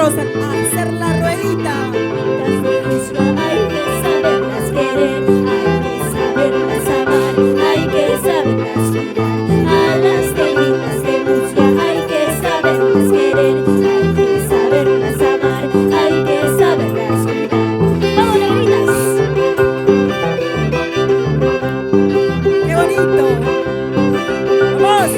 nosotros a hacer la ruedita. Hay que saberlas querer, hay que saberlas amar, hay que saberlas cuidar. A las neglitas de Murcia hay que saberlas querer, hay que saberlas amar, hay que saberlas cuidar. ¡Vamos, negritas! ¡Qué bonito! ¡Vamos!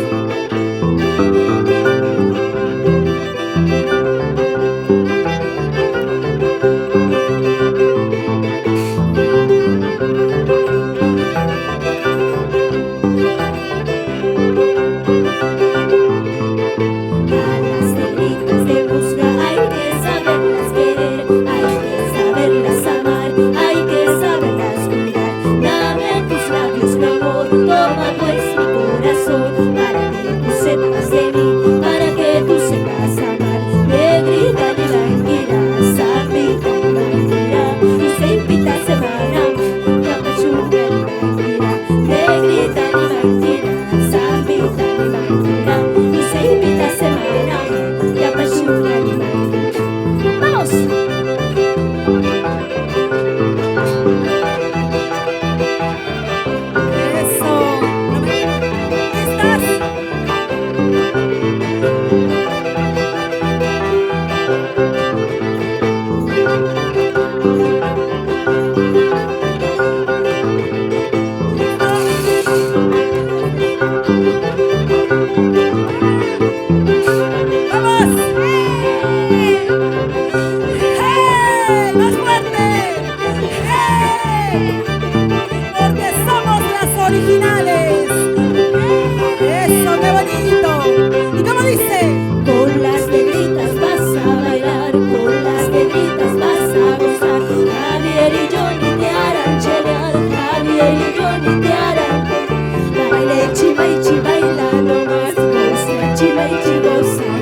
Toma pues mi corazón para que tú sepas de mí, para que tú sepas amar. Negrita ni mentira, sambita ni mentira, y se invita a semana, ya pachuca ni mentira. Negrita ni mentira, sambita ni mentira, y se invita a semana, ya pachuca ni mentira. ¡Vamos! ¡Más fuerte! ¡Hey! Porque somos las originales. ¡Eso, qué bonito! ¿Y cómo dice? Con las negritas vas a bailar, con las negritas vas a gozar. Javier y Johnny te harán chelear, Javier y Johnny te harán. Baila chiva y chiva, baila nomás, goza, chiva y chiva, goza.